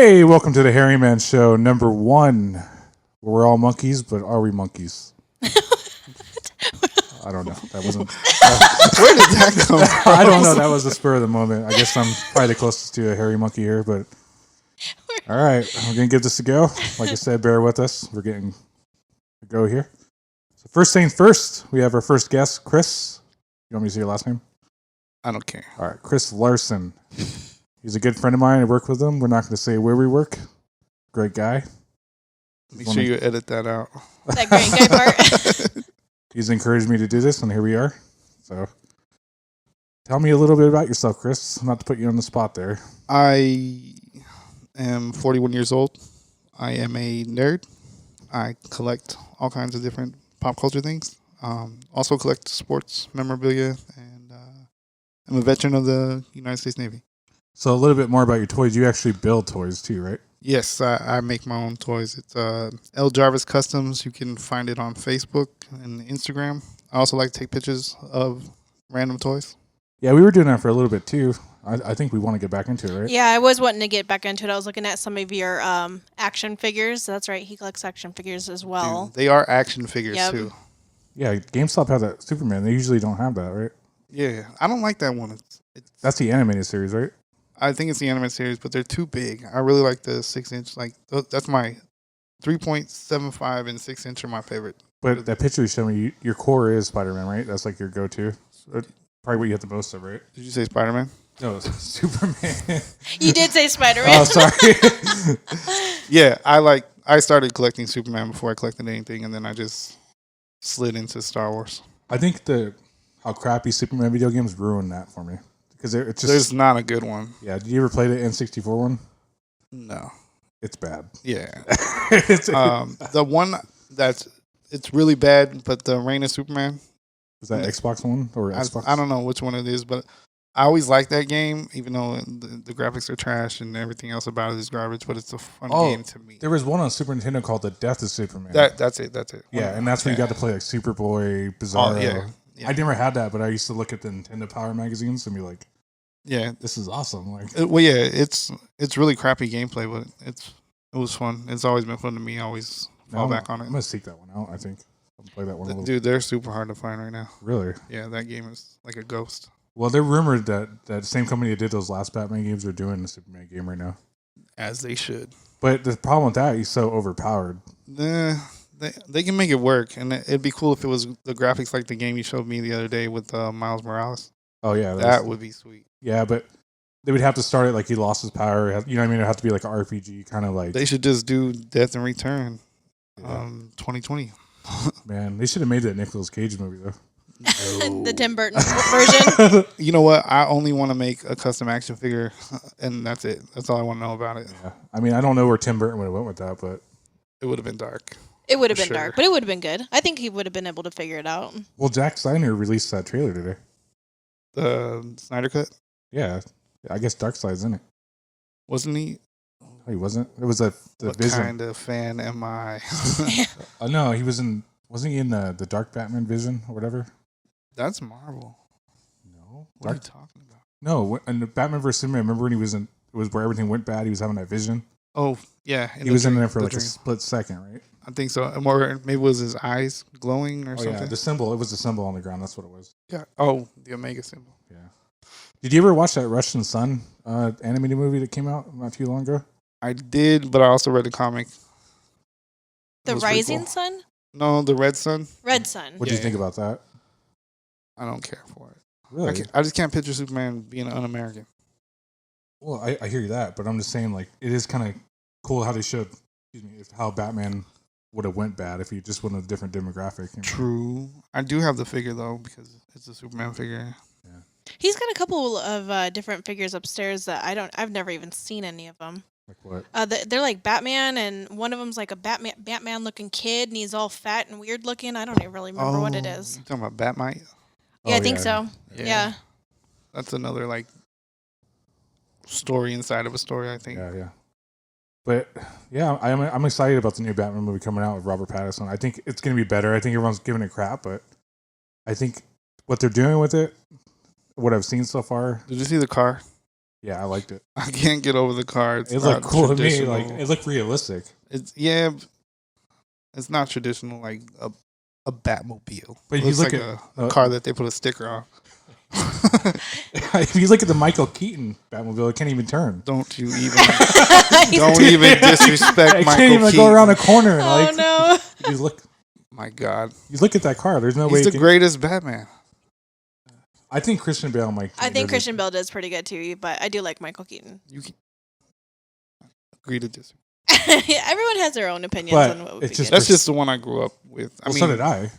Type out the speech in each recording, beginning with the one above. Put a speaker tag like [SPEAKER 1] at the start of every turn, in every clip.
[SPEAKER 1] Hey, welcome to the Harry Man Show, number 1. We're all monkeys, but are we monkeys? I don't know. That wasn't.
[SPEAKER 2] Where did that come from?
[SPEAKER 1] I don't know. That was the spur of the moment. I guess I'm probably the closest to a hairy monkey here, but all right, we're gonna give this a go. Like I said, bear with us. We're getting a go here. So first things first, we have our first guest, Chris. You want me to say your last name?
[SPEAKER 2] I don't care.
[SPEAKER 1] All right, Chris Larson. He's a good friend of mine. I work with him. We're not going to say where we work. Great guy.
[SPEAKER 2] Make sure you edit that out.
[SPEAKER 3] That great guy part.
[SPEAKER 1] He's encouraged me to do this, and here we are. So, tell me a little bit about yourself, Chris. Not to put you on the spot there.
[SPEAKER 2] I am 41 years old. I am a nerd. I collect all kinds of different pop culture things. Also collect sports memorabilia, and I'm a veteran of the United States Navy.
[SPEAKER 1] So, a little bit more about your toys. You actually build toys too, right?
[SPEAKER 2] Yes, I make my own toys. It's L. Jarvis Customs. You can find it on Facebook and Instagram. I also like to take pictures of random toys.
[SPEAKER 1] Yeah, we were doing that for a little bit too. I think we want to get back into it, right?
[SPEAKER 3] Yeah, I was wanting to get back into it. I was looking at some of your action figures. That's right. He collects action figures as well.
[SPEAKER 2] Dude, they are action figures too.
[SPEAKER 1] Yeah, GameStop has that Superman. They usually don't have that, right?
[SPEAKER 2] Yeah, I don't like that one.
[SPEAKER 1] That's the animated series, right?
[SPEAKER 2] I think it's the anime series, but they're too big. I really like the 6-inch. Like that's my 3.75 and 6-inch are my favorite.
[SPEAKER 1] But that picture you showed me, your core is Spider-Man, right? That's like your go-to. Probably what you have the most of, right?
[SPEAKER 2] Did you say Spider-Man?
[SPEAKER 1] No, it's Superman.
[SPEAKER 3] You did say Spider-Man.
[SPEAKER 1] Oh, sorry.
[SPEAKER 2] Yeah, I started collecting Superman before I collected anything, and then I just slid into Star Wars.
[SPEAKER 1] I think how crappy Superman video games ruined that for me. Because it's just,
[SPEAKER 2] there's not a good one.
[SPEAKER 1] Yeah, did you ever play the N64 one?
[SPEAKER 2] No.
[SPEAKER 1] It's bad.
[SPEAKER 2] Yeah. The one it's really bad, but the Reign of Superman.
[SPEAKER 1] Is that Xbox one or Xbox?
[SPEAKER 2] I don't know which one it is, but I always like that game, even though the graphics are trash and everything else about it is garbage. But it's a fun game to me.
[SPEAKER 1] There was one on Super Nintendo called The Death of Superman.
[SPEAKER 2] That's it.
[SPEAKER 1] Yeah, and that's where you got to play like Superboy, Bizarro.
[SPEAKER 2] Oh, yeah.
[SPEAKER 1] I never had that, but I used to look at the Nintendo Power magazines and be like,
[SPEAKER 2] "Yeah,
[SPEAKER 1] this is awesome!" Like,
[SPEAKER 2] it's really crappy gameplay, but it was fun. It's always been fun to me. I always fall back on it.
[SPEAKER 1] I'm gonna seek that one out. I think I'll play that one.
[SPEAKER 2] Dude, they're super hard to find right now.
[SPEAKER 1] Really?
[SPEAKER 2] Yeah, that game is like a ghost.
[SPEAKER 1] Well, they're rumored that same company that did those last Batman games are doing the Superman game right now.
[SPEAKER 2] As they should.
[SPEAKER 1] But the problem with that, he's so overpowered.
[SPEAKER 2] They can make it work, and it'd be cool if it was the graphics like the game you showed me the other day with Miles Morales.
[SPEAKER 1] Oh yeah,
[SPEAKER 2] that would be sweet.
[SPEAKER 1] Yeah, but they would have to start it like he lost his power. You know what I mean? It'd have to be like an RPG kind of like.
[SPEAKER 2] They should just do Death and Return, 2020.
[SPEAKER 1] Man, they should have made that Nicolas Cage movie though.
[SPEAKER 3] No. The Tim Burton version.
[SPEAKER 2] You know what? I only want to make a custom action figure, and that's it. That's all I want to know about it.
[SPEAKER 1] Yeah. I mean, I don't know where Tim Burton would have went with that, but
[SPEAKER 2] it would have been dark.
[SPEAKER 3] It would have been dark, but it would have been good. I think he would have been able to figure it out.
[SPEAKER 1] Well, Zack Snyder released that trailer today.
[SPEAKER 2] The Snyder Cut?
[SPEAKER 1] Yeah. I guess Darkseid's in it.
[SPEAKER 2] Wasn't he?
[SPEAKER 1] Oh, he wasn't? It was the
[SPEAKER 2] what
[SPEAKER 1] Vision.
[SPEAKER 2] What kind of fan am I?
[SPEAKER 1] No, he was in... Wasn't he in the Dark Batman Vision or whatever?
[SPEAKER 2] That's Marvel.
[SPEAKER 1] No.
[SPEAKER 2] What are you talking about?
[SPEAKER 1] No, in the Batman vs. Superman, remember when he was in... It was where everything went bad? He was having that vision?
[SPEAKER 2] Oh, yeah.
[SPEAKER 1] He was in there for like a split second, right?
[SPEAKER 2] I think so. Or maybe it was his eyes glowing or something.
[SPEAKER 1] Yeah, the symbol. It was the symbol on the ground. That's what it was.
[SPEAKER 2] Yeah. Oh, the Omega symbol.
[SPEAKER 1] Yeah. Did you ever watch that Russian Sun animated movie that came out not too long ago?
[SPEAKER 2] I did, but I also read the comic.
[SPEAKER 3] The Rising Sun?
[SPEAKER 2] No, the Red Sun.
[SPEAKER 3] Red Sun.
[SPEAKER 1] What do you think about that?
[SPEAKER 2] I don't care for it.
[SPEAKER 1] Really?
[SPEAKER 2] I just can't picture Superman being un-American.
[SPEAKER 1] Well, I hear you that, but I'm just saying, like, it is kind of cool how they showed, how Batman would have went bad if he just went with a different demographic. You know?
[SPEAKER 2] True. I do have the figure, though, because it's a Superman figure.
[SPEAKER 1] Yeah.
[SPEAKER 3] He's got a couple of different figures upstairs that I've never even seen any of them.
[SPEAKER 1] Like what?
[SPEAKER 3] They're like Batman, and one of them's like a Batman looking kid, and he's all fat and weird looking. I don't even really remember what it is.
[SPEAKER 2] You talking about Batmite?
[SPEAKER 3] Yeah, I think so. Yeah.
[SPEAKER 2] That's another like story inside of a story, I think.
[SPEAKER 1] Yeah. But yeah, I'm excited about the new Batman movie coming out with Robert Pattinson. I think it's going to be better. I think everyone's giving it crap, but I think what they're doing with it, what I've seen so far.
[SPEAKER 2] Did you see the car?
[SPEAKER 1] Yeah, I liked it.
[SPEAKER 2] I can't get over the car. It's
[SPEAKER 1] It
[SPEAKER 2] not
[SPEAKER 1] looked cool to me.
[SPEAKER 2] traditional.
[SPEAKER 1] Like it looked realistic.
[SPEAKER 2] It's it's not traditional like a Batmobile.
[SPEAKER 1] But
[SPEAKER 2] It
[SPEAKER 1] you
[SPEAKER 2] looks
[SPEAKER 1] look
[SPEAKER 2] like
[SPEAKER 1] at
[SPEAKER 2] a car that they put a sticker on.
[SPEAKER 1] if you look at the Michael Keaton Batmobile, it can't even turn.
[SPEAKER 2] Don't you even don't even disrespect
[SPEAKER 1] It
[SPEAKER 2] Michael
[SPEAKER 1] can't even
[SPEAKER 2] Keaton.
[SPEAKER 1] go around a corner. And
[SPEAKER 3] Oh no!
[SPEAKER 2] My God,
[SPEAKER 1] you look at that car. There's no way.
[SPEAKER 2] he's the greatest Batman.
[SPEAKER 1] I think Christian Bale might.
[SPEAKER 3] I think Christian Bale does pretty good too, but I do like Michael Keaton.
[SPEAKER 2] You can agree to disagree.
[SPEAKER 3] Everyone has their own opinions
[SPEAKER 1] But
[SPEAKER 3] on what would
[SPEAKER 1] it's
[SPEAKER 3] be
[SPEAKER 1] just-
[SPEAKER 3] good.
[SPEAKER 2] That's just the one I grew up with. I
[SPEAKER 1] Well,
[SPEAKER 2] mean,
[SPEAKER 1] so did I.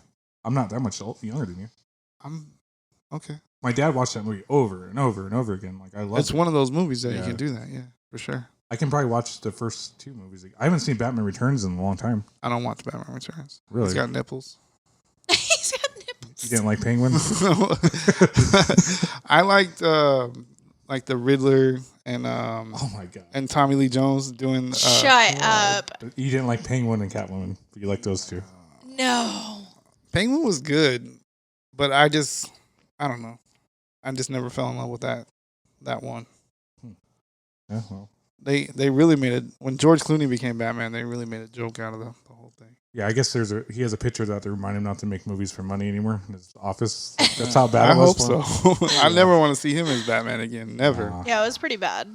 [SPEAKER 1] I'm not that much younger than you.
[SPEAKER 2] I'm okay.
[SPEAKER 1] My dad watched that movie over and over and over again. Like I love
[SPEAKER 2] It's
[SPEAKER 1] it.
[SPEAKER 2] one of those movies that you
[SPEAKER 1] Yeah.
[SPEAKER 2] can do that. Yeah, for sure.
[SPEAKER 1] I can probably watch the first 2 movies. I haven't seen Batman Returns in a long time.
[SPEAKER 2] I don't watch Batman Returns.
[SPEAKER 1] Really?
[SPEAKER 2] He's got nipples.
[SPEAKER 3] He's got nipples.
[SPEAKER 1] You didn't like Penguin?
[SPEAKER 2] I liked like the Riddler and
[SPEAKER 1] Oh my god!
[SPEAKER 2] and Tommy Lee Jones doing.
[SPEAKER 3] Shut up!
[SPEAKER 1] You didn't like Penguin and Catwoman, but you like those 2.
[SPEAKER 3] No.
[SPEAKER 2] Penguin was good, but I don't know. I just never fell in love with that one.
[SPEAKER 1] Yeah, well,
[SPEAKER 2] They really made it when George Clooney became Batman. They really made a joke out of the whole thing.
[SPEAKER 1] yeah. I guess he has a picture of that to remind him not to make movies for money anymore in his office. That's how bad
[SPEAKER 2] I
[SPEAKER 1] it was.
[SPEAKER 2] hope
[SPEAKER 1] for
[SPEAKER 2] so.
[SPEAKER 1] him.
[SPEAKER 2] I never want to see him as Batman again. Never.
[SPEAKER 1] Nah.
[SPEAKER 3] Yeah, it was pretty bad.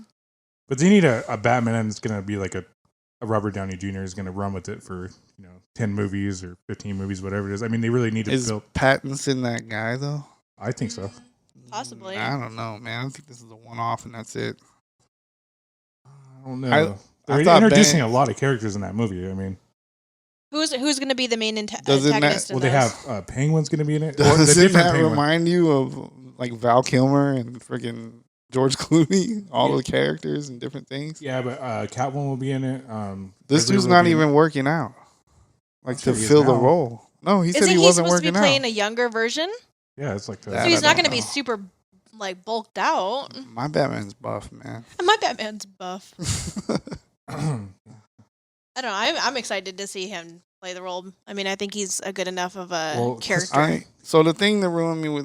[SPEAKER 1] But they need a Batman that's going to be like a Robert Downey Jr. is going to run with it for 10 movies or 15 movies, whatever it is. I mean, they really need to
[SPEAKER 2] Is
[SPEAKER 1] build.
[SPEAKER 2] Pattinson that guy though?
[SPEAKER 1] I think so.
[SPEAKER 3] Possibly.
[SPEAKER 2] I don't know, man. I think this is a one-off, and that's it.
[SPEAKER 1] I don't know.
[SPEAKER 2] I
[SPEAKER 1] They're
[SPEAKER 2] thought
[SPEAKER 1] introducing
[SPEAKER 2] Ben-
[SPEAKER 1] a lot of characters in that movie. I mean,
[SPEAKER 3] Who's going to be the main
[SPEAKER 2] Doesn't that-
[SPEAKER 3] antagonist? in
[SPEAKER 1] well, they
[SPEAKER 3] those?
[SPEAKER 1] have Penguin's going to be in it. Or the
[SPEAKER 2] Doesn't
[SPEAKER 1] different
[SPEAKER 2] that
[SPEAKER 1] Penguin.
[SPEAKER 2] remind you of like Val Kilmer and freaking George Clooney? All
[SPEAKER 1] Yeah.
[SPEAKER 2] the characters and different things.
[SPEAKER 1] Yeah, but Catwoman will be in it.
[SPEAKER 2] This
[SPEAKER 1] Riddler
[SPEAKER 2] dude's
[SPEAKER 1] will
[SPEAKER 2] not
[SPEAKER 1] be in
[SPEAKER 2] even working out, like
[SPEAKER 1] Sure
[SPEAKER 2] to
[SPEAKER 1] he is
[SPEAKER 2] fill the
[SPEAKER 1] now.
[SPEAKER 2] role. No, he said
[SPEAKER 3] Isn't
[SPEAKER 2] he
[SPEAKER 3] he
[SPEAKER 2] wasn't
[SPEAKER 3] supposed to be
[SPEAKER 2] working
[SPEAKER 3] playing
[SPEAKER 2] out.
[SPEAKER 3] a younger version?
[SPEAKER 1] it. Yeah, it's like
[SPEAKER 2] That
[SPEAKER 3] So
[SPEAKER 2] I
[SPEAKER 3] he's not
[SPEAKER 2] don't
[SPEAKER 3] going to be
[SPEAKER 2] know.
[SPEAKER 3] super like bulked out.
[SPEAKER 2] My Batman's buff, man.
[SPEAKER 3] And my Batman's buff. I don't know. I'm excited to see him play the role. I mean, I think he's a good enough of a
[SPEAKER 1] Well,
[SPEAKER 3] character.
[SPEAKER 2] So the thing that ruined me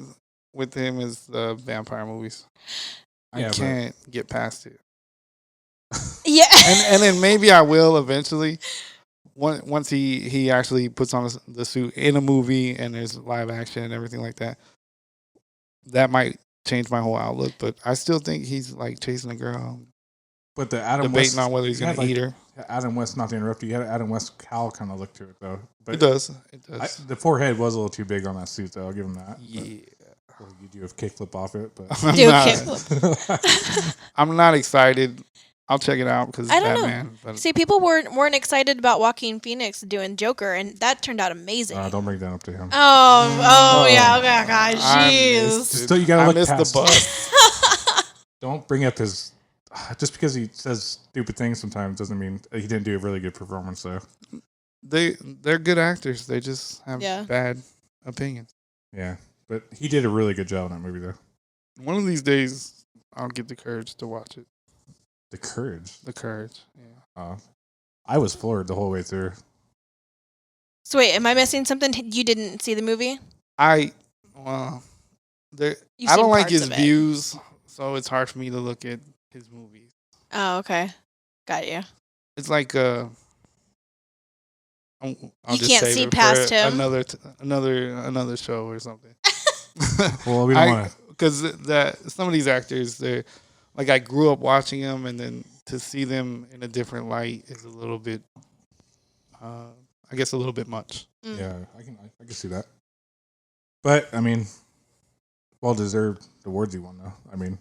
[SPEAKER 2] with him is the vampire movies.
[SPEAKER 1] Yeah,
[SPEAKER 2] I
[SPEAKER 1] but-
[SPEAKER 2] can't get past it.
[SPEAKER 3] Yeah.
[SPEAKER 2] And then maybe I will eventually. Once he actually puts on the suit in a movie and there's live action and everything like that, that might change my whole outlook. But I still think he's like chasing a girl,
[SPEAKER 1] But the Adam
[SPEAKER 2] debating
[SPEAKER 1] West,
[SPEAKER 2] on whether he's
[SPEAKER 1] he
[SPEAKER 2] gonna
[SPEAKER 1] had, like,
[SPEAKER 2] eat her.
[SPEAKER 1] Adam West, not to interrupt you, he had an Adam West cowl kind of look to it though. But
[SPEAKER 2] It does. It does.
[SPEAKER 1] the forehead was a little too big on that suit, though. I'll give him that.
[SPEAKER 2] Yeah.
[SPEAKER 1] But, you do a kickflip off it, but
[SPEAKER 3] Do a
[SPEAKER 2] not,
[SPEAKER 3] kickflip.
[SPEAKER 2] I'm not excited. I'll check it out because it's
[SPEAKER 3] I don't know.
[SPEAKER 2] Batman. But
[SPEAKER 3] See, people weren't excited about Joaquin Phoenix doing Joker, and that turned out amazing.
[SPEAKER 1] don't bring that up to him.
[SPEAKER 3] Oh, yeah. Okay, gosh,
[SPEAKER 2] I
[SPEAKER 3] jeez.
[SPEAKER 2] missed
[SPEAKER 1] Just
[SPEAKER 2] it.
[SPEAKER 1] don't- you gotta
[SPEAKER 2] I
[SPEAKER 1] look
[SPEAKER 2] missed the
[SPEAKER 1] past
[SPEAKER 2] bus.
[SPEAKER 1] Don't bring up his. Just because he says stupid things sometimes doesn't mean he didn't do a really good performance. So
[SPEAKER 2] They're good actors. They just have
[SPEAKER 3] Yeah.
[SPEAKER 2] bad opinions.
[SPEAKER 1] yeah, but he did a really good job in that movie, though.
[SPEAKER 2] One of these days, I'll get the courage to watch it.
[SPEAKER 1] The courage.
[SPEAKER 2] The courage. Yeah.
[SPEAKER 1] I was floored the whole way through.
[SPEAKER 3] So wait, am I missing something? You didn't see the movie?
[SPEAKER 2] Well, there.
[SPEAKER 3] You've
[SPEAKER 2] I
[SPEAKER 3] seen
[SPEAKER 2] don't like
[SPEAKER 3] parts
[SPEAKER 2] his
[SPEAKER 3] of it.
[SPEAKER 2] views, so it's hard for me to look at his movies.
[SPEAKER 3] Oh, okay. Got you.
[SPEAKER 2] It's like I'll
[SPEAKER 3] You
[SPEAKER 2] just
[SPEAKER 3] can't
[SPEAKER 2] save
[SPEAKER 3] see
[SPEAKER 2] it for
[SPEAKER 3] past him.
[SPEAKER 2] another show or something.
[SPEAKER 1] Well, we don't want to.
[SPEAKER 2] Because some of these actors, they're like I grew up watching them, and then to see them in a different light is a little bit, I guess, a little bit much.
[SPEAKER 3] Mm.
[SPEAKER 1] Yeah, I can see that. But I mean, well deserved awards he won though. I mean,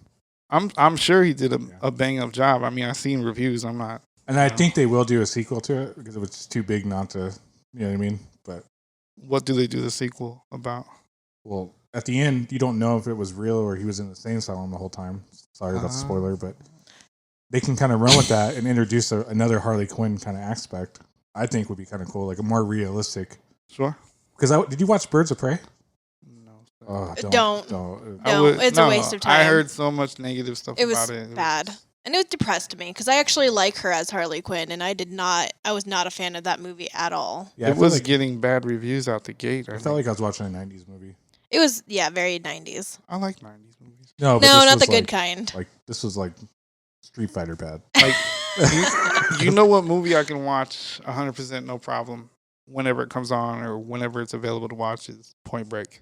[SPEAKER 2] I'm sure he did
[SPEAKER 1] Yeah.
[SPEAKER 2] a bang up job. I mean, I've seen reviews. I'm not.
[SPEAKER 1] and I think they will do a sequel to it because it was too big not to. You know what I mean? But
[SPEAKER 2] What do they do the sequel about?
[SPEAKER 1] well, at the end, you don't know if it was real or he was in the sane asylum the whole time. Sorry about the spoiler, but they can kind of run with that and introduce another Harley Quinn kind of aspect. I think would be kind of cool, like a more realistic.
[SPEAKER 2] Sure.
[SPEAKER 1] Because did you watch Birds of Prey?
[SPEAKER 2] No.
[SPEAKER 1] Oh,
[SPEAKER 3] Don't.
[SPEAKER 1] don't.
[SPEAKER 3] No, it's a waste of time.
[SPEAKER 2] I heard so much negative stuff
[SPEAKER 3] It was
[SPEAKER 2] about it.
[SPEAKER 3] bad. And it depressed me because I actually like her as Harley Quinn, and I was not a fan of that movie at all.
[SPEAKER 1] Yeah,
[SPEAKER 2] It was getting bad reviews out the gate.
[SPEAKER 1] I felt like I was watching a '90s movie.
[SPEAKER 3] It was, very 90s.
[SPEAKER 2] I like 90s movies.
[SPEAKER 1] No, but
[SPEAKER 3] No,
[SPEAKER 1] this
[SPEAKER 3] not
[SPEAKER 1] was
[SPEAKER 3] the good
[SPEAKER 1] like,
[SPEAKER 3] kind.
[SPEAKER 1] Like this was like Street Fighter bad.
[SPEAKER 2] Like, you know what movie I can watch 100% no problem whenever it comes on or whenever it's available to watch is Point Break.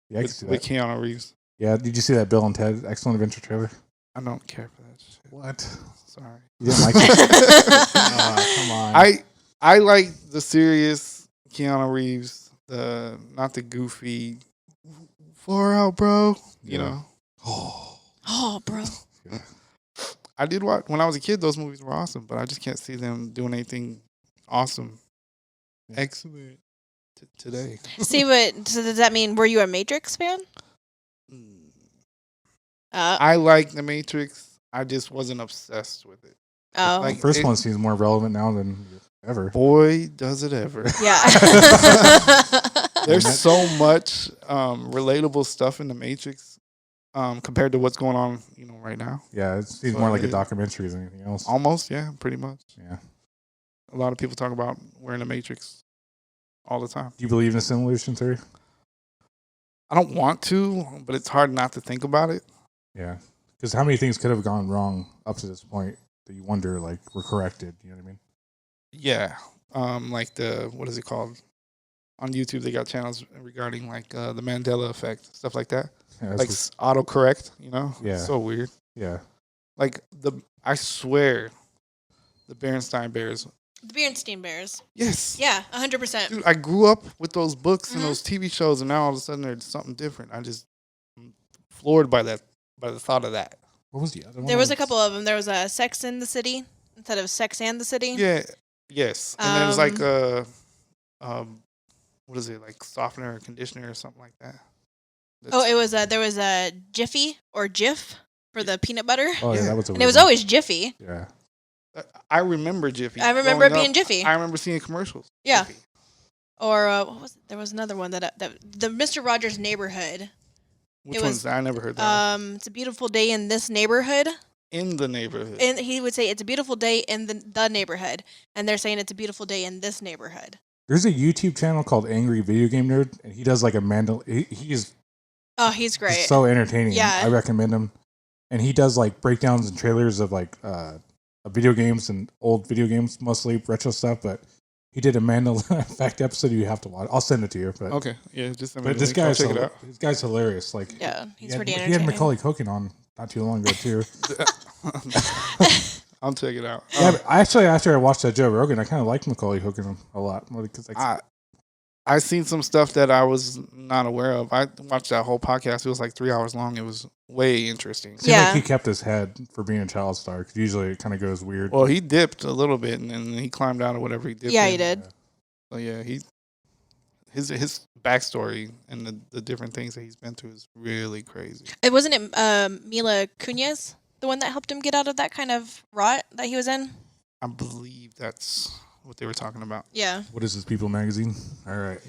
[SPEAKER 1] Yeah, I can see
[SPEAKER 2] With
[SPEAKER 1] that.
[SPEAKER 2] Keanu Reeves.
[SPEAKER 1] Yeah, did you see that Bill and Ted Excellent Adventure trailer?
[SPEAKER 2] I don't care for that shit.
[SPEAKER 1] What?
[SPEAKER 2] Sorry.
[SPEAKER 1] You didn't like it? Come on.
[SPEAKER 2] I like the serious Keanu Reeves, the not the goofy floor out, bro. You know.
[SPEAKER 3] Oh, bro.
[SPEAKER 1] Yeah.
[SPEAKER 2] I did watch when I was a kid. Those movies were awesome, but I just can't see them doing anything awesome, excellent today.
[SPEAKER 3] See what? So does that mean? Were you a Matrix fan?
[SPEAKER 2] I like The Matrix. I just wasn't obsessed with it.
[SPEAKER 3] Oh,
[SPEAKER 1] The
[SPEAKER 2] Like,
[SPEAKER 1] first one seems more relevant now than ever.
[SPEAKER 2] Boy, does it ever.
[SPEAKER 3] yeah.
[SPEAKER 2] There's so much relatable stuff in The Matrix compared to what's going on, right now.
[SPEAKER 1] Yeah, it seems more like a documentary than anything else.
[SPEAKER 2] Almost, yeah, pretty much.
[SPEAKER 1] Yeah.
[SPEAKER 2] A lot of people talk about we're in the Matrix all the time.
[SPEAKER 1] Do you believe in the simulation theory?
[SPEAKER 2] I don't want to, but it's hard not to think about it.
[SPEAKER 1] Yeah. Because how many things could have gone wrong up to this point that you wonder, like, were corrected? You know what I mean?
[SPEAKER 2] Yeah. Like what is it called? On YouTube, they got channels regarding like the Mandela effect, stuff like that.
[SPEAKER 1] Yeah,
[SPEAKER 2] Like autocorrect,
[SPEAKER 1] Yeah.
[SPEAKER 2] So weird.
[SPEAKER 1] Yeah.
[SPEAKER 2] Like I swear, the Berenstain Bears.
[SPEAKER 3] The Berenstein Bears.
[SPEAKER 2] Yes.
[SPEAKER 3] Yeah, 100%.
[SPEAKER 2] Dude, I grew up with those books and those TV shows, and now all of a sudden there's something different. I'm floored by the thought of that.
[SPEAKER 1] What was the other one?
[SPEAKER 3] There was a couple of them. There was a Sex in the City instead of Sex and the City.
[SPEAKER 2] Yeah. Yes. And then it's like what is it, like softener or conditioner or something like that.
[SPEAKER 3] It was there was a Jiffy or Jif for the peanut butter.
[SPEAKER 1] Oh, yeah, that was a
[SPEAKER 3] And it was always Jiffy.
[SPEAKER 1] Yeah.
[SPEAKER 2] I remember Jiffy.
[SPEAKER 3] I remember it
[SPEAKER 2] growing
[SPEAKER 3] being
[SPEAKER 2] up.
[SPEAKER 3] Jiffy.
[SPEAKER 2] I remember seeing commercials.
[SPEAKER 3] Yeah.
[SPEAKER 2] Jiffy.
[SPEAKER 3] Or what was there was another one that the Mr. Rogers Neighborhood.
[SPEAKER 2] Which one's that? I never heard that. One.
[SPEAKER 3] It's a beautiful day in this neighborhood.
[SPEAKER 2] In the neighborhood.
[SPEAKER 3] And he would say it's a beautiful day in the neighborhood, and they're saying it's a beautiful day in this neighborhood.
[SPEAKER 1] There's a YouTube channel called Angry Video Game Nerd, and he does like a he is
[SPEAKER 3] He's great.
[SPEAKER 1] so entertaining.
[SPEAKER 3] Yeah.
[SPEAKER 1] I recommend him. And he does like breakdowns and trailers of like video games and old video games, mostly retro stuff. But he did a Mandela Effect episode you have to watch. I'll send it to you. But
[SPEAKER 2] okay, yeah, just send me
[SPEAKER 1] but
[SPEAKER 2] the
[SPEAKER 1] this
[SPEAKER 2] link. I'll
[SPEAKER 1] guy's
[SPEAKER 2] check it out.
[SPEAKER 1] this guy's hilarious. Like
[SPEAKER 3] he's pretty
[SPEAKER 1] He
[SPEAKER 3] entertaining.
[SPEAKER 1] had Macaulay Culkin on not too long ago too.
[SPEAKER 2] I'll check it out.
[SPEAKER 1] Yeah, but after I watched that Joe Rogan, I kind of liked Macaulay Culkin a lot because
[SPEAKER 2] I seen some stuff that I was not aware of. I watched that whole podcast. It was like 3 hours long. It was way interesting.
[SPEAKER 1] seemed like he kept his head for being a child star because usually it kind of goes weird.
[SPEAKER 2] Well, he dipped a little bit and then he climbed out or whatever he did.
[SPEAKER 3] Yeah, he did.
[SPEAKER 2] So yeah, his backstory and the different things that he's been through is really crazy.
[SPEAKER 3] It wasn't it Mila Kunis, the one that helped him get out of that kind of rot that he was in.
[SPEAKER 2] I believe that's what they were talking about.
[SPEAKER 3] Yeah.
[SPEAKER 1] What is this, People Magazine? All right.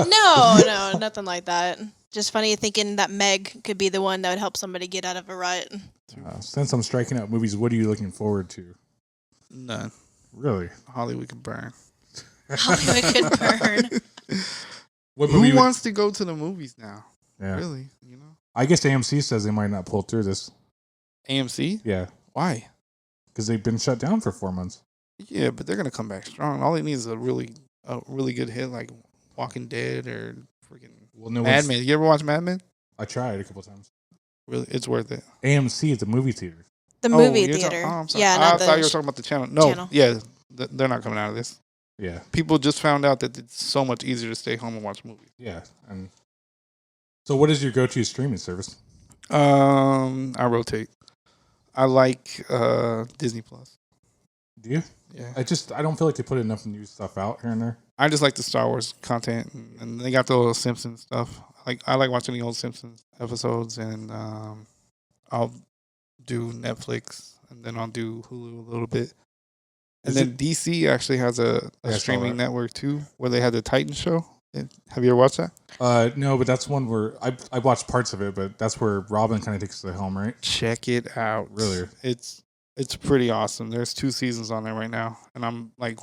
[SPEAKER 3] No, nothing like that. Just funny thinking that Meg could be the one that would help somebody get out of a rut.
[SPEAKER 1] Since I'm striking out movies, what are you looking forward to?
[SPEAKER 2] None.
[SPEAKER 1] Really?
[SPEAKER 2] Hollywood could burn.
[SPEAKER 3] Hollywood could burn.
[SPEAKER 2] Who wants to go to the movies now?
[SPEAKER 1] Yeah.
[SPEAKER 2] Really?
[SPEAKER 1] I guess AMC says they might not pull through this.
[SPEAKER 2] AMC?
[SPEAKER 1] Yeah.
[SPEAKER 2] Why?
[SPEAKER 1] Because they've been shut down for 4 months.
[SPEAKER 2] Yeah, but they're gonna come back strong. All they need is a really good hit like Walking Dead or freaking Mad Men. You ever watch Mad Men?
[SPEAKER 1] I tried a couple times.
[SPEAKER 2] Really, it's worth it.
[SPEAKER 1] AMC at the movie theater.
[SPEAKER 3] The movie theater.
[SPEAKER 2] I'm sorry.
[SPEAKER 3] Yeah,
[SPEAKER 2] I thought you were talking about the channel. No,
[SPEAKER 3] channel.
[SPEAKER 2] yeah, they're not coming out of this.
[SPEAKER 1] Yeah.
[SPEAKER 2] People just found out that it's so much easier to stay home and watch movies.
[SPEAKER 1] Yeah. And so, what is your go-to streaming service?
[SPEAKER 2] I rotate. I like Disney Plus.
[SPEAKER 1] Do you?
[SPEAKER 2] Yeah.
[SPEAKER 1] I don't feel like they put enough new stuff out here and there.
[SPEAKER 2] I just like the Star Wars content, and they got the little Simpsons stuff. I like watching the old Simpsons episodes, and I'll do Netflix, and then I'll do Hulu a little bit. And then DC actually has a streaming network too, where they had the Titan show. Have you ever watched that?
[SPEAKER 1] No, but that's one where I watched parts of it, but that's where Robin kind of takes the helm, right?
[SPEAKER 2] Check it out.
[SPEAKER 1] Really?
[SPEAKER 2] It's pretty awesome. There's 2 seasons on there right now, and I'm like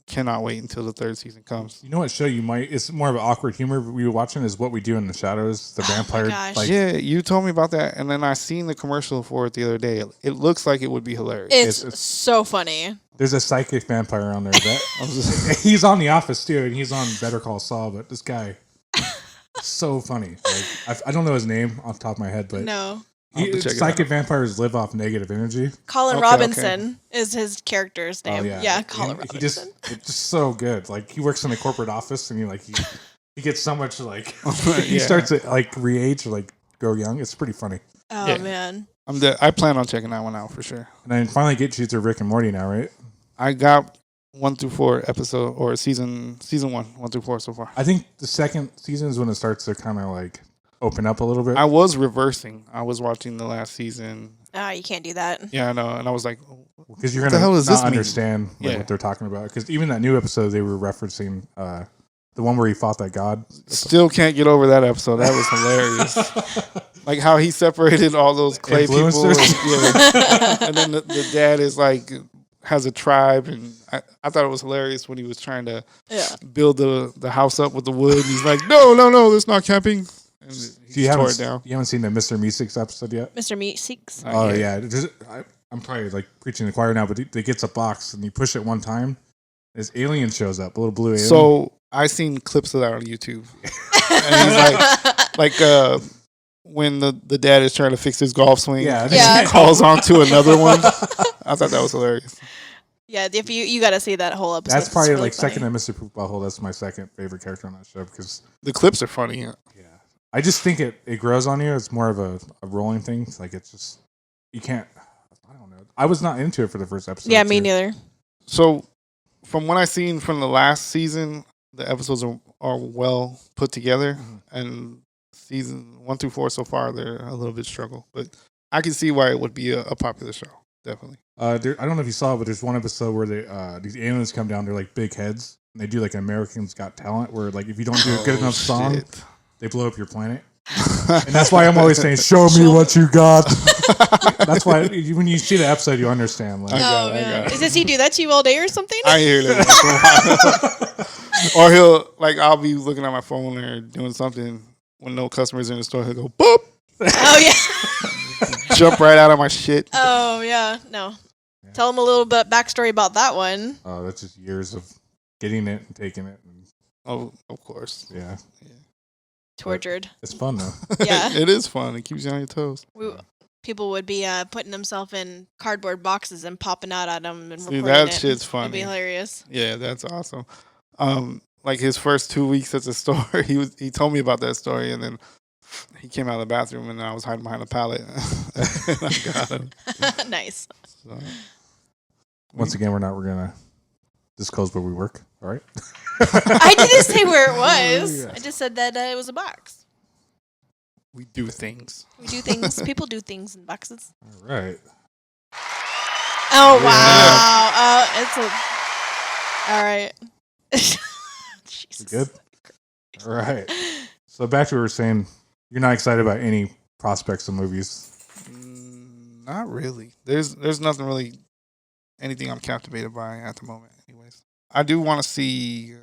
[SPEAKER 2] cannot wait until the third season comes.
[SPEAKER 1] You know what show you might? It's more of an awkward humor we were watching is What We Do in the Shadows, the vampire.
[SPEAKER 3] gosh.
[SPEAKER 1] Like,
[SPEAKER 2] Yeah, you told me about that, and then I seen the commercial for it the other day. It looks like it would be hilarious.
[SPEAKER 3] It's so funny.
[SPEAKER 1] there's a psychic vampire on there that he's on The Office too, and he's on Better Call Saul. But this guy, so funny. Like, I don't know his name off the top of my head, but
[SPEAKER 3] No.
[SPEAKER 1] psychic vampires live off negative energy.
[SPEAKER 3] Colin
[SPEAKER 2] Okay,
[SPEAKER 3] Robinson is his character's name.
[SPEAKER 1] Oh, yeah.
[SPEAKER 3] Colin
[SPEAKER 1] And
[SPEAKER 3] Robinson.
[SPEAKER 1] it's just so good. Like he works in a corporate office, and he gets so much like he
[SPEAKER 2] Yeah.
[SPEAKER 1] starts to like re-age or like grow young. It's pretty funny.
[SPEAKER 3] Oh,
[SPEAKER 2] Yeah.
[SPEAKER 3] man.
[SPEAKER 2] I plan on checking that one out for sure.
[SPEAKER 1] And I finally get you to Rick and Morty now, right?
[SPEAKER 2] I got 1 through 4 episode or season 1 through 4 so far.
[SPEAKER 1] I think the second season is when it starts to kind of like open up a little bit.
[SPEAKER 2] I was reversing. I was watching the last season.
[SPEAKER 3] Oh, you can't do that.
[SPEAKER 2] Yeah, I know, and I was like,
[SPEAKER 1] Because you're
[SPEAKER 2] What
[SPEAKER 1] going
[SPEAKER 2] the hell
[SPEAKER 1] to
[SPEAKER 2] does this
[SPEAKER 1] not
[SPEAKER 2] mean?
[SPEAKER 1] understand like,
[SPEAKER 2] Yeah.
[SPEAKER 1] what they're talking about. Because even that new episode, they were referencing the one where he fought that god.
[SPEAKER 2] still can't get over that episode. That was hilarious. Like how he separated all those clay people.
[SPEAKER 1] Influencers.
[SPEAKER 2] And then the dad is like has a tribe, and I thought it was hilarious when he was trying to build the house up with the wood. And he's like, no, that's not camping. And he tore it down.
[SPEAKER 1] You haven't seen the Mr. Meeseeks episode yet?
[SPEAKER 3] Mr. Meat Seeks.
[SPEAKER 1] Oh, yeah. I'm probably like preaching to the choir now, but he gets a box and you push it one time. This alien shows up, a little blue alien.
[SPEAKER 2] So I seen clips of that on YouTube. And he's like when the dad is trying to fix his golf swing,
[SPEAKER 3] Yeah.
[SPEAKER 2] he calls on to another one. I thought that was hilarious.
[SPEAKER 3] Yeah, if you got to see that whole episode.
[SPEAKER 1] That's probably
[SPEAKER 3] It's really
[SPEAKER 1] like second
[SPEAKER 3] funny.
[SPEAKER 1] to Mr. Poop Butthole. That's my second favorite character on that show because
[SPEAKER 2] The clips are funny.
[SPEAKER 1] I just think it grows on you. It's more of a rolling thing. It's like it's just you can't. I don't know. I was not into it for the first episode.
[SPEAKER 3] Yeah, me
[SPEAKER 1] too.
[SPEAKER 3] neither.
[SPEAKER 2] So from what I seen from the last season, the episodes are well put together, and season 1 through 4 so far they're a little bit struggle, but I can see why it would be a popular show. Definitely.
[SPEAKER 1] I don't know if you saw it, but there's one episode where these aliens come down. They're like big heads, and they do like Americans Got Talent, where like if you don't do a good enough song,
[SPEAKER 2] shit.
[SPEAKER 1] they blow up your planet. And that's why I'm always saying, "Show me what you got." That's why when you see the episode, you understand. Like,
[SPEAKER 2] got it, I
[SPEAKER 3] man.
[SPEAKER 2] got it.
[SPEAKER 3] Does he do that to you all day or something?
[SPEAKER 2] I hear that. Or he'll I'll be looking at my phone or doing something when no customers in the store. He'll go boop,
[SPEAKER 3] Oh yeah.
[SPEAKER 2] jump right out of my shit.
[SPEAKER 3] Oh yeah. No. Tell him a little bit backstory about that one.
[SPEAKER 1] that's just years of getting it and taking it. And,
[SPEAKER 2] Oh, of course.
[SPEAKER 1] yeah,
[SPEAKER 3] Tortured.
[SPEAKER 1] it's fun though.
[SPEAKER 3] Yeah.
[SPEAKER 2] It is fun. It keeps you on your toes.
[SPEAKER 3] People would be putting themselves in cardboard boxes and popping out at them and
[SPEAKER 2] See,
[SPEAKER 3] recording
[SPEAKER 2] that
[SPEAKER 3] it.
[SPEAKER 2] shit's
[SPEAKER 3] It'd
[SPEAKER 2] funny.
[SPEAKER 3] be hilarious.
[SPEAKER 2] Yeah, that's awesome. Like his first 2 weeks at the store, he told me about that story, and then he came out of the bathroom, and I was hiding behind a pallet. And I got him.
[SPEAKER 3] Nice.
[SPEAKER 2] So,
[SPEAKER 1] Once again, we're gonna disclose where we work. All right.
[SPEAKER 3] I didn't say where it was.
[SPEAKER 1] Yeah.
[SPEAKER 3] I just said that it was a box.
[SPEAKER 2] we do things.
[SPEAKER 3] We do things. People do things in boxes.
[SPEAKER 1] All right.
[SPEAKER 3] Oh wow! It's a. All right. Jesus.
[SPEAKER 1] We good? All right. So back to what we were saying. You're not excited about any prospects of movies.
[SPEAKER 2] Not really. There's nothing really, anything I'm captivated by at the moment. Anyways, I do want to see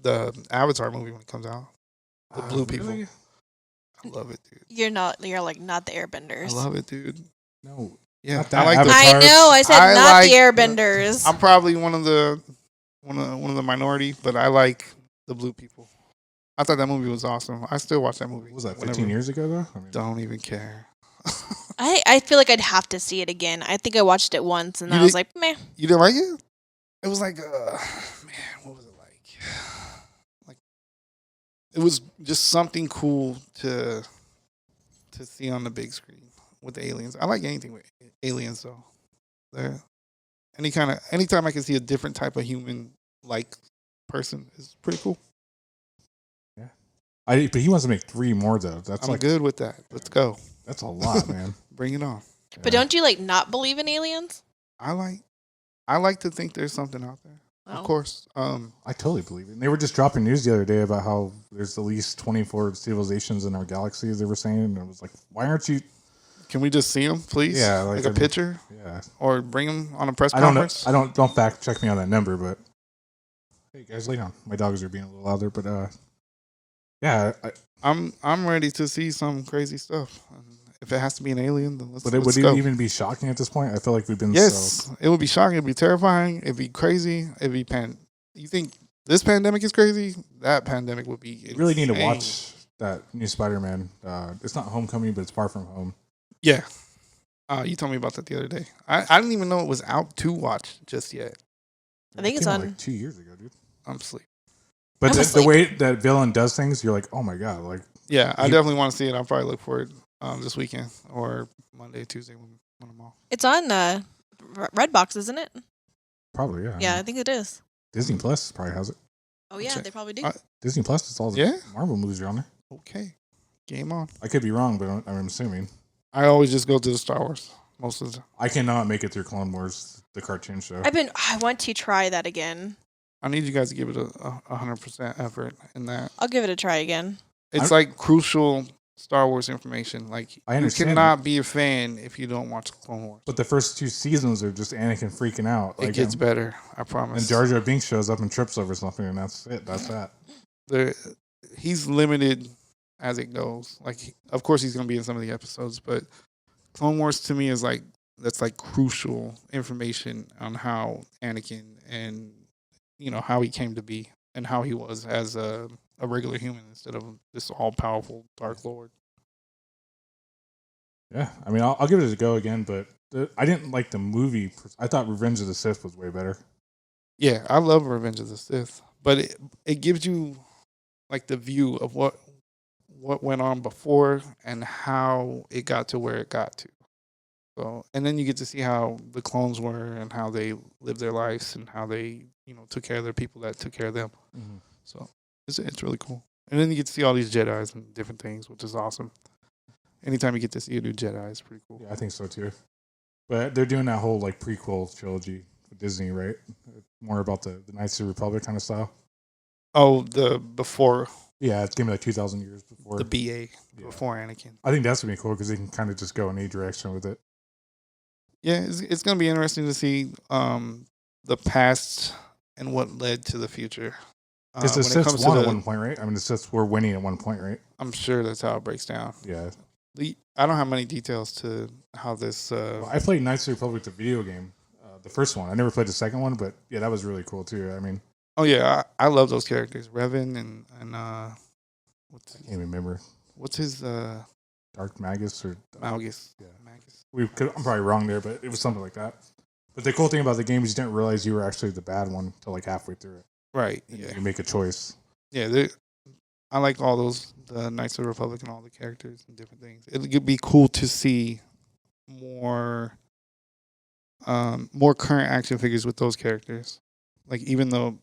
[SPEAKER 2] the Avatar movie when it comes out. The blue people.
[SPEAKER 1] Really?
[SPEAKER 2] I love it, dude.
[SPEAKER 3] You're like not the airbenders.
[SPEAKER 2] I love it, dude.
[SPEAKER 1] No.
[SPEAKER 2] Yeah,
[SPEAKER 1] Not that
[SPEAKER 2] I like the.
[SPEAKER 1] Avatar.
[SPEAKER 3] I know. I said
[SPEAKER 2] I
[SPEAKER 3] not
[SPEAKER 2] like-
[SPEAKER 3] the airbenders.
[SPEAKER 2] I'm probably one of the minority, but I like the blue people. I thought that movie was awesome. I still watch that movie.
[SPEAKER 1] What was that,
[SPEAKER 2] whenever.
[SPEAKER 1] 15 years ago, though? I mean,
[SPEAKER 2] Don't even care.
[SPEAKER 3] I feel like I'd have to see it again. I think I watched it once and
[SPEAKER 2] You
[SPEAKER 3] I was
[SPEAKER 2] did-
[SPEAKER 3] like, meh.
[SPEAKER 2] You didn't like it? It was like, man, what was it like? Like, it was just something cool to see on the big screen with the aliens. I like anything with aliens, though. There, anytime I can see a different type of human like person is pretty cool.
[SPEAKER 1] but he wants to make 3 more, though. That's
[SPEAKER 2] I'm
[SPEAKER 1] like
[SPEAKER 2] good with that. Let's go.
[SPEAKER 1] That's a lot, man.
[SPEAKER 2] Bring it on.
[SPEAKER 3] But don't you like not believe in aliens?
[SPEAKER 2] I like to think there's something out there.
[SPEAKER 3] Oh.
[SPEAKER 2] Of course.
[SPEAKER 1] I totally believe it. And they were just dropping news the other day about how there's at least 24 civilizations in our galaxy, they were saying. And it was like, why aren't you...
[SPEAKER 2] Can we just see him, please?
[SPEAKER 1] Yeah,
[SPEAKER 2] like a picture,
[SPEAKER 1] Yeah.
[SPEAKER 2] or bring him on a press
[SPEAKER 1] I don't know.
[SPEAKER 2] conference.
[SPEAKER 1] Don't fact check me on that number, but hey guys, lay down. My dogs are being a little louder, but yeah.
[SPEAKER 2] I'm ready to see some crazy stuff. If it has to be an alien, then let's
[SPEAKER 1] But it would
[SPEAKER 2] go.
[SPEAKER 1] even be shocking at this point. I feel like we've been
[SPEAKER 2] Yes, it would be shocking. It'd be terrifying. It'd be crazy. It'd be You think this pandemic is crazy? That pandemic would be insane.
[SPEAKER 1] You really need to watch that new Spider-Man. It's not Homecoming, but it's Far From Home.
[SPEAKER 2] Yeah. You told me about that the other day. I didn't even know it was out to watch just yet.
[SPEAKER 3] I think
[SPEAKER 1] it
[SPEAKER 3] it's
[SPEAKER 1] came
[SPEAKER 3] on
[SPEAKER 1] out like 2 years ago, dude.
[SPEAKER 2] I'm asleep.
[SPEAKER 1] But the way that villain does things, you're like, oh my god, like.
[SPEAKER 2] Yeah, I definitely want to see it. I'll probably look for it this weekend or Monday, Tuesday when I'm off.
[SPEAKER 3] It's on Redbox, isn't it?
[SPEAKER 1] Probably, yeah.
[SPEAKER 3] Yeah, I think it is.
[SPEAKER 1] Disney Plus probably has it.
[SPEAKER 3] Oh yeah, they probably do.
[SPEAKER 1] Disney Plus, it's all the Marvel movies are on there.
[SPEAKER 2] Okay, game on.
[SPEAKER 1] I could be wrong, but I'm assuming.
[SPEAKER 2] I always just go to the Star Wars most of the time.
[SPEAKER 1] I cannot make it through Clone Wars, the cartoon show.
[SPEAKER 3] I want to try that again.
[SPEAKER 2] I need you guys to give it a 100% effort in that.
[SPEAKER 3] I'll give it a try again.
[SPEAKER 2] It's like crucial Star Wars information. Like,
[SPEAKER 1] I understand
[SPEAKER 2] you cannot be a fan if you don't watch Clone Wars.
[SPEAKER 1] But the first 2 seasons are just Anakin freaking out.
[SPEAKER 2] It gets better, I promise.
[SPEAKER 1] And Jar Jar Binks shows up and trips over something, and that's it. That's that.
[SPEAKER 2] He's limited as it goes. Like, of course, he's going to be in some of the episodes, but Clone Wars to me is like that's like crucial information on how Anakin and how he came to be and how he was as a regular human instead of this all-powerful Dark Lord.
[SPEAKER 1] Yeah, I mean, I'll give it a go again, but I didn't like the movie. I thought Revenge of the Sith was way better.
[SPEAKER 2] Yeah, I love Revenge of the Sith, but it gives you like the view of what went on before and how it got to where it got to. So, and then you get to see how the clones were and how they lived their lives and how they took care of their people that took care of them.
[SPEAKER 1] Mm-hmm.
[SPEAKER 2] So it's really cool. And then you get to see all these Jedis and different things, which is awesome. Anytime you get to see a new Jedi, it's pretty cool.
[SPEAKER 1] Yeah, I think so too. But they're doing that whole like prequel trilogy with Disney, right? More about the Knights of the Republic kind of style.
[SPEAKER 2] Oh, the before.
[SPEAKER 1] Yeah, it's gonna be like 2,000 years before.
[SPEAKER 2] The BA, before Anakin.
[SPEAKER 1] I think that's gonna be cool because they can kind of just go in any direction with it.
[SPEAKER 2] Yeah, it's gonna be interesting to see the past and what led to the future.
[SPEAKER 1] Because the Siths won at one point, right? I mean, the Siths were winning at one point, right?
[SPEAKER 2] I'm sure that's how it breaks down.
[SPEAKER 1] Yeah.
[SPEAKER 2] I don't have many details to how this.
[SPEAKER 1] Well, I played Knights of the Republic, the video game, the first one. I never played the second one, but yeah, that was really cool too. I mean,
[SPEAKER 2] oh yeah, I love those characters, Revan and
[SPEAKER 1] I can't remember.
[SPEAKER 2] What's his
[SPEAKER 1] Dark Magus or
[SPEAKER 2] Malgus?
[SPEAKER 1] Yeah,
[SPEAKER 2] Magus.
[SPEAKER 1] I'm probably wrong there, but it was something like that. But the cool thing about the game is you didn't realize you were actually the bad one until like halfway through it.
[SPEAKER 2] Right.
[SPEAKER 1] And
[SPEAKER 2] yeah.
[SPEAKER 1] You make a choice.
[SPEAKER 2] Yeah. I like all the Knights of the Republic and all the characters and different things. It would be cool to see more current action figures with those characters. Like, even though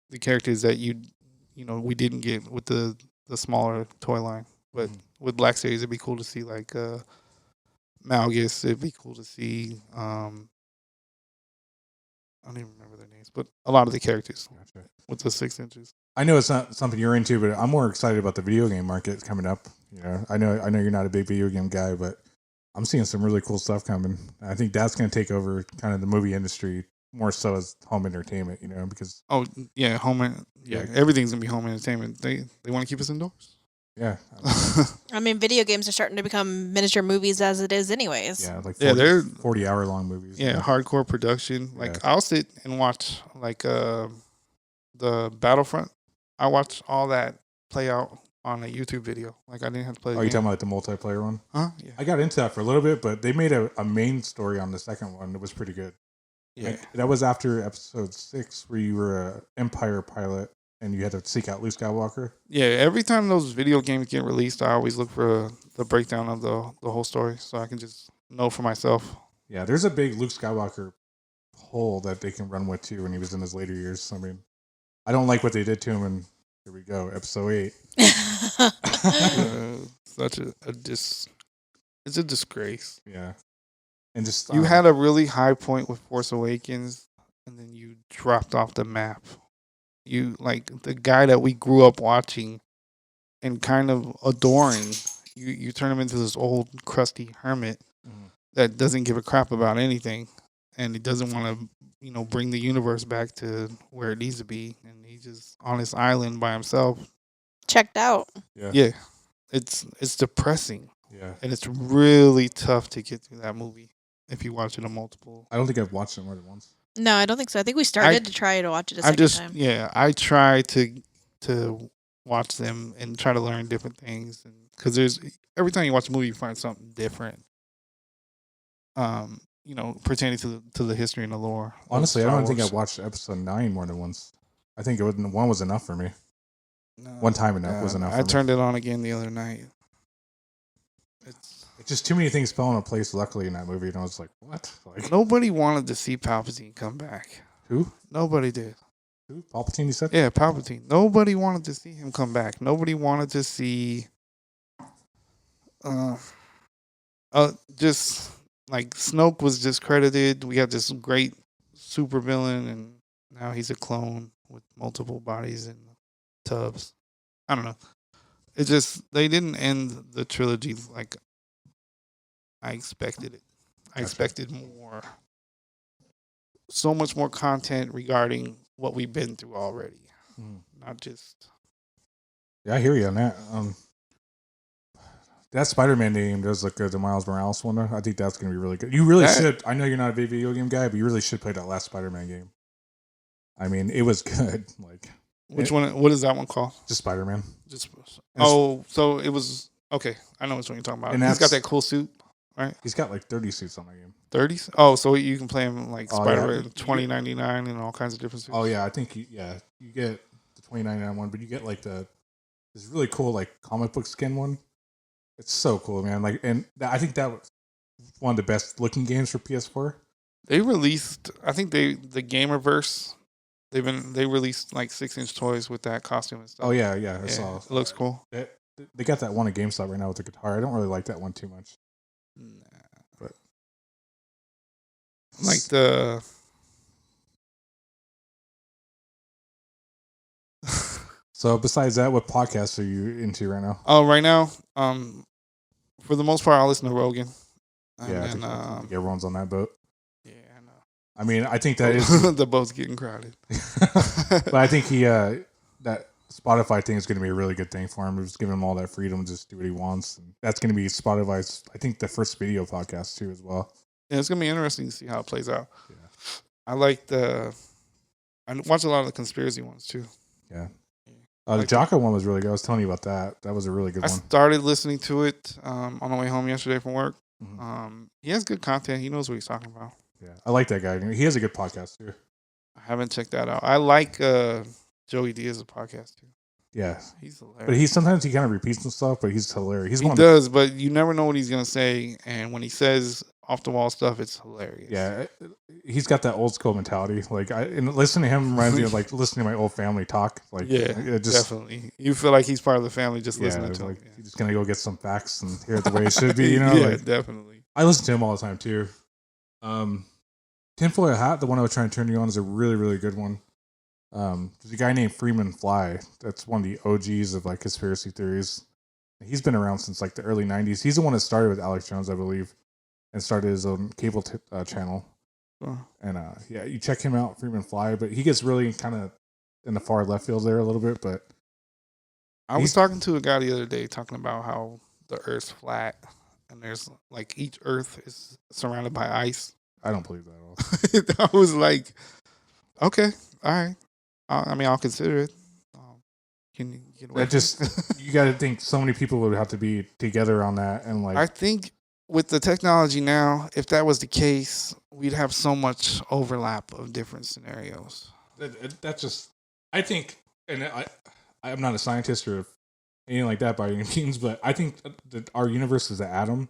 [SPEAKER 2] the characters that we didn't get with the smaller toy line, but with Black Series, it'd be cool to see like Malgus. It'd be cool to see I don't even remember their names, but a lot of the characters with the 6 inches.
[SPEAKER 1] I know it's not something you're into, but I'm more excited about the video game market coming up. I know you're not a big video game guy, but I'm seeing some really cool stuff coming. I think that's going to take over kind of the movie industry more so as home entertainment, because
[SPEAKER 2] everything's gonna be home entertainment. They want to keep us indoors.
[SPEAKER 1] Yeah.
[SPEAKER 3] I mean, video games are starting to become miniature movies as it is anyways.
[SPEAKER 1] Yeah, like 40-hour long movies.
[SPEAKER 2] Yeah, hardcore production. Like, I'll sit and watch like the Battlefront. I watched all that play out on a YouTube video. Like, I didn't have to play the game.
[SPEAKER 1] You talking about like the multiplayer one?
[SPEAKER 2] Huh? Yeah.
[SPEAKER 1] I got into that for a little bit, but they made a main story on the second one that was pretty good.
[SPEAKER 2] Yeah.
[SPEAKER 1] That was after episode 6 where you were an Empire pilot and you had to seek out Luke Skywalker.
[SPEAKER 2] Yeah, every time those video games get released, I always look for the breakdown of the whole story so I can just know for myself.
[SPEAKER 1] Yeah, there's a big Luke Skywalker hole that they can run with too when he was in his later years. I mean, I don't like what they did to him, and here we go, episode 8.
[SPEAKER 2] Such it's a disgrace.
[SPEAKER 1] Yeah. And just
[SPEAKER 2] you had a really high point with Force Awakens, and then you dropped off the map. You, like, the guy that we grew up watching and kind of adoring, you turn him into this old crusty hermit
[SPEAKER 1] Mhm.
[SPEAKER 2] that doesn't give a crap about anything, and he doesn't want to bring the universe back to where it needs to be, and he's just on this island by himself.
[SPEAKER 3] Checked out.
[SPEAKER 2] Yeah, it's depressing,
[SPEAKER 1] Yeah.
[SPEAKER 2] and it's really tough to get through that movie if you watch it a multiple.
[SPEAKER 1] I don't think I've watched it more than once.
[SPEAKER 3] No, I don't think so. I think we started to try to watch it a
[SPEAKER 2] I
[SPEAKER 3] second time.
[SPEAKER 2] I try to watch them and try to learn different things, and because there's every time you watch a movie, you find something different. Pertaining to the history and the lore.
[SPEAKER 1] Honestly, I
[SPEAKER 2] Star
[SPEAKER 1] don't think
[SPEAKER 2] Wars.
[SPEAKER 1] I've watched episode 9 more than once. I think one was enough for me.
[SPEAKER 2] No,
[SPEAKER 1] One time enough was enough.
[SPEAKER 2] I turned it on again the other night.
[SPEAKER 1] It's just too many things fell into place. Luckily, in that movie, and I was like, "What?" Like
[SPEAKER 2] Nobody wanted to see Palpatine come back.
[SPEAKER 1] who?
[SPEAKER 2] Nobody did.
[SPEAKER 1] Who? Palpatine? You said?
[SPEAKER 2] Yeah, Palpatine. Nobody wanted to see him come back. Nobody wanted to see. Just like Snoke was discredited. We had this great super villain, and now he's a clone with multiple bodies and tubs. I don't know. It just they didn't end the trilogy like I expected it. I expected more, so much more content regarding what we've been through already, not just.
[SPEAKER 1] Yeah, I hear you on that. That Spider-Man game does look good. The Miles Morales one. I think that's going to be really good. You really should. I know you're not a big video game guy, but you really should play that last Spider-Man game. I mean, it was good. Like,
[SPEAKER 2] Which one? What is that one called?
[SPEAKER 1] Just Spider-Man.
[SPEAKER 2] So it was okay. I know which one you're talking about. And he's got that cool suit, right?
[SPEAKER 1] He's got like 30 suits on that game.
[SPEAKER 2] 30s? Oh, so you can play him like Spider-Man 2099 and all kinds of different suits.
[SPEAKER 1] Oh yeah, I think you get the 2099 one, but you get like this really cool like comic book skin one. It's so cool, man. Like, and I think that was one of the best looking games for PS4.
[SPEAKER 2] They released, I think the Gamerverse. They released like 6-inch toys with that costume and stuff.
[SPEAKER 1] Oh yeah. I saw.
[SPEAKER 2] It looks cool.
[SPEAKER 1] They got that one at GameStop right now with the guitar. I don't really like that one too much.
[SPEAKER 2] Nah.
[SPEAKER 1] But
[SPEAKER 2] like the.
[SPEAKER 1] So besides that, what podcasts are you into right now?
[SPEAKER 2] Oh, right now, for the most part, I'll listen to Rogan.
[SPEAKER 1] Yeah, I think everyone's on that boat.
[SPEAKER 2] Yeah, I know.
[SPEAKER 1] I mean, I think that is
[SPEAKER 2] the boat's getting crowded.
[SPEAKER 1] But I think that Spotify thing is going to be a really good thing for him. Just giving him all that freedom to just do what he wants. And that's going to be Spotify's, I think, the first video podcast too, as well.
[SPEAKER 2] Yeah, it's going to be interesting to see how it plays out.
[SPEAKER 1] Yeah.
[SPEAKER 2] I watch a lot of the conspiracy ones too.
[SPEAKER 1] Yeah. The Jocko one was really good. I was telling you about that. That was a really good one. I
[SPEAKER 2] started listening to it on the way home yesterday from work.
[SPEAKER 1] Mm-hmm.
[SPEAKER 2] He has good content. He knows what he's talking about.
[SPEAKER 1] Yeah, I like that guy. He has a good podcast too.
[SPEAKER 2] I haven't checked that out. I like Joey Diaz's podcast too.
[SPEAKER 1] Yeah,
[SPEAKER 2] he's hilarious.
[SPEAKER 1] But sometimes he kind of repeats himself, but he's hilarious.
[SPEAKER 2] He does, but you never know what he's gonna say, and when he says off the wall stuff, it's hilarious.
[SPEAKER 1] Yeah, he's got that old school mentality. Like, and listening to him reminds me of like listening to my old family talk. Like,
[SPEAKER 2] yeah, definitely. You feel like he's part of the family just listening to him.
[SPEAKER 1] Yeah. He's just gonna go get some facts and hear it the way it should be.
[SPEAKER 2] Yeah, like, definitely.
[SPEAKER 1] I listen to him all the time too. Tinfoil Hat, the one I was trying to turn you on, is a really, really good one. There's a guy named Freeman Fly. That's one of the OGs of like conspiracy theories. He's been around since like the early 90s. He's the one that started with Alex Jones, I believe, and started his own cable channel. And yeah, you check him out, Freeman Fly. But he gets really kind of in the far left field there a little bit. But
[SPEAKER 2] I was talking to a guy the other day talking about how the Earth's flat and there's like each Earth is surrounded by ice.
[SPEAKER 1] I don't believe that at all.
[SPEAKER 2] I was like, okay, all right. I mean, I'll consider it. Can you get away?
[SPEAKER 1] You got to think so many people would have to be together on that, and like
[SPEAKER 2] I think with the technology now, if that was the case, we'd have so much overlap of different scenarios.
[SPEAKER 1] That's just, I think, and I'm not a scientist or anything like that by any means, but I think that our universe is an atom.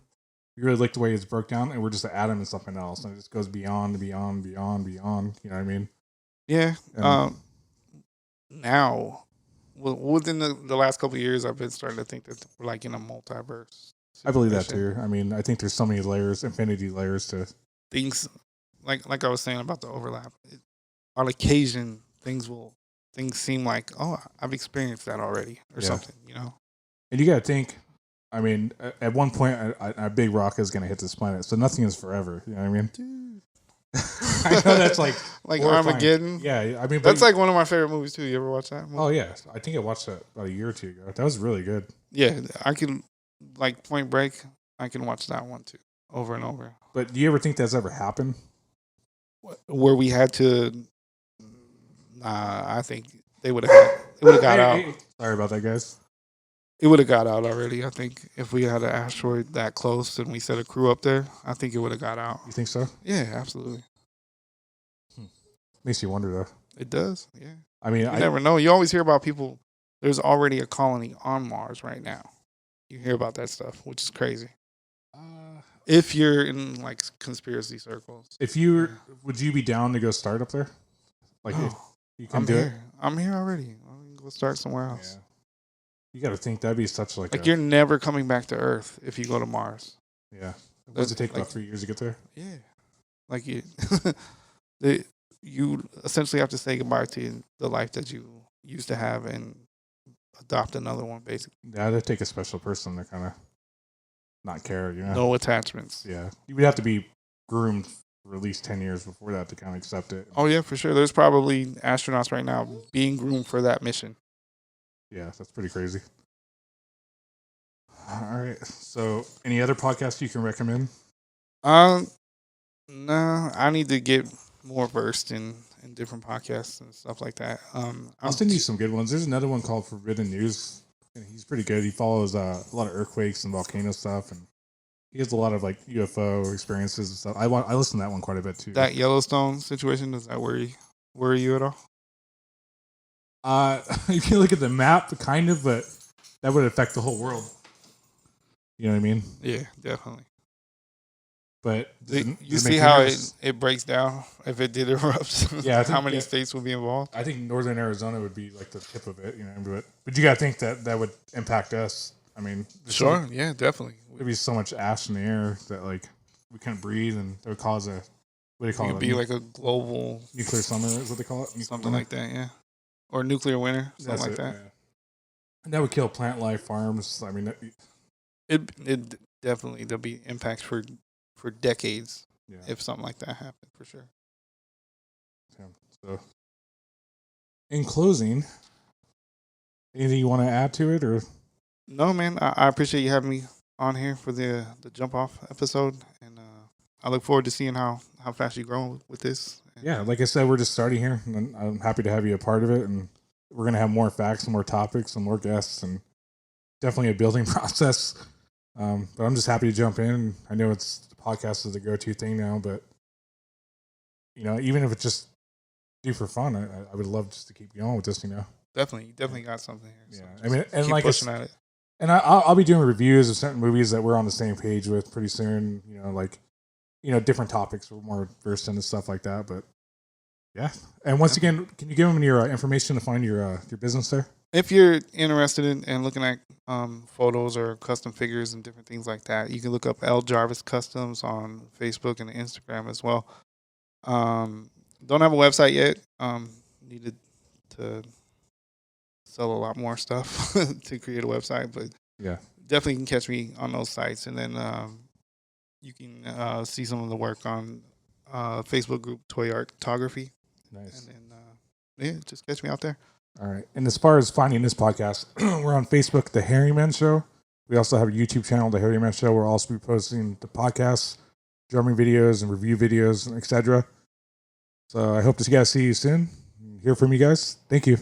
[SPEAKER 1] You really like the way it's broke down, and we're just an atom and something else, and it just goes beyond. You know what I mean?
[SPEAKER 2] Yeah. Now, within the last couple of years, I've been starting to think that we're like in a multiverse.
[SPEAKER 1] I believe that too. I mean, I think there's so many layers, infinity layers to
[SPEAKER 2] things. Like I was saying about the overlap. On occasion, things seem like, oh, I've experienced that already or something, you know.
[SPEAKER 1] And you got to think, I mean, at one point, a big rock is going to hit this planet, so nothing is forever. You know what I mean?
[SPEAKER 2] Dude.
[SPEAKER 1] I know that's like horrifying.
[SPEAKER 2] Armageddon.
[SPEAKER 1] Yeah, I mean,
[SPEAKER 2] that's like one of my favorite movies too. You ever watch that movie?
[SPEAKER 1] Oh yeah, I think I watched that about a year or two ago. That was really good.
[SPEAKER 2] Yeah, I can like Point Break. I can watch that one too, over and over.
[SPEAKER 1] But do you ever think that's ever happened?
[SPEAKER 2] Where we had to? Nah, I think they would have. It would have got out.
[SPEAKER 1] Sorry about that, guys.
[SPEAKER 2] It would have got out already. I think if we had an asteroid that close and we set a crew up there, I think it would have got out.
[SPEAKER 1] You think so?
[SPEAKER 2] Yeah, absolutely.
[SPEAKER 1] Makes you wonder, though.
[SPEAKER 2] It does. Yeah.
[SPEAKER 1] I mean,
[SPEAKER 2] you never know. You always hear about people. There's already a colony on Mars right now. You hear about that stuff, which is crazy. If you're in like conspiracy circles,
[SPEAKER 1] would you be down to go start up there? Like, if you can do it.
[SPEAKER 2] I'm here already. I'm gonna go start somewhere else.
[SPEAKER 1] Yeah. You got to think that'd be such like
[SPEAKER 2] you're never coming back to Earth if you go to Mars.
[SPEAKER 1] Yeah. Does it take about 3 years to get there?
[SPEAKER 2] Yeah. Like you essentially have to say goodbye to the life that you used to have and adopt another one, basically.
[SPEAKER 1] Yeah, that'd take a special person to kind of not care, you know?
[SPEAKER 2] No attachments.
[SPEAKER 1] Yeah. You would have to be groomed for at least 10 years before that to kind of accept it.
[SPEAKER 2] Oh, yeah, for sure. There's probably astronauts right now being groomed for that mission.
[SPEAKER 1] Yeah, that's pretty crazy. All right. So, any other podcasts you can recommend?
[SPEAKER 2] No, I need to get more versed in different podcasts and stuff like that.
[SPEAKER 1] I'll send you some good ones. There's another one called Forbidden News, and he's pretty good. He follows a lot of earthquakes and volcano stuff, and he has a lot of like UFO experiences and stuff. I listen to that one quite a bit too.
[SPEAKER 2] That Yellowstone situation, does that worry you at all?
[SPEAKER 1] If you look at the map, kind of, but that would affect the whole world. You know what I mean?
[SPEAKER 2] Yeah, definitely.
[SPEAKER 1] But
[SPEAKER 2] you see how it breaks down if it did erupt?
[SPEAKER 1] Yeah,
[SPEAKER 2] how many states would be involved?
[SPEAKER 1] I think northern Arizona would be like the tip of it, you know. But you got to think that would impact us. I mean,
[SPEAKER 2] sure, yeah, definitely.
[SPEAKER 1] There'd be so much ash in the air that like we couldn't breathe, and it would cause what do you call it? It
[SPEAKER 2] would be like a global
[SPEAKER 1] nuclear summer, is what they call it.
[SPEAKER 2] Something like that, yeah. Or nuclear winter, something like that. Yeah.
[SPEAKER 1] And that would kill plant life, farms. I mean,
[SPEAKER 2] it definitely there'll be impacts for decades if something like that happened, for sure.
[SPEAKER 1] Yeah. So, in closing, anything you want to add to it, or?
[SPEAKER 2] No, man. I appreciate you having me on here for the jump off episode, and I look forward to seeing how fast you grow with this.
[SPEAKER 1] Yeah, like I said, we're just starting here, and I'm happy to have you a part of it, and we're gonna have more facts, and more topics, and more guests, and definitely a building process. But I'm just happy to jump in. I know the podcast is the go-to thing now, but you know, even if it's just do for fun, I would love just to keep going with this. You know,
[SPEAKER 2] definitely got something here.
[SPEAKER 1] Yeah,
[SPEAKER 2] so
[SPEAKER 1] I mean, and
[SPEAKER 2] keep
[SPEAKER 1] like
[SPEAKER 2] pushing at it.
[SPEAKER 1] And I'll be doing reviews of certain movies that we're on the same page with pretty soon. You know, like different topics we're more versed in and stuff like that. But yeah, and once again, can you give them your information to find your business there?
[SPEAKER 2] If you're interested in looking at photos or custom figures and different things like that, you can look up L Jarvis Customs on Facebook and Instagram as well. Don't have a website yet. Needed to sell a lot more stuff to create a website, but
[SPEAKER 1] yeah,
[SPEAKER 2] definitely can catch me on those sites. And then you can see some of the work on Facebook group Toy Artography.
[SPEAKER 1] Nice.
[SPEAKER 2] And then just catch me out there.
[SPEAKER 1] All right. And as far as finding this podcast, we're on Facebook, The Harry Man Show. We also have a YouTube channel, The Harry Man Show. We'll also be posting the podcasts, drumming videos, and review videos, etc. So I hope to see you soon. Hear from you guys. Thank you.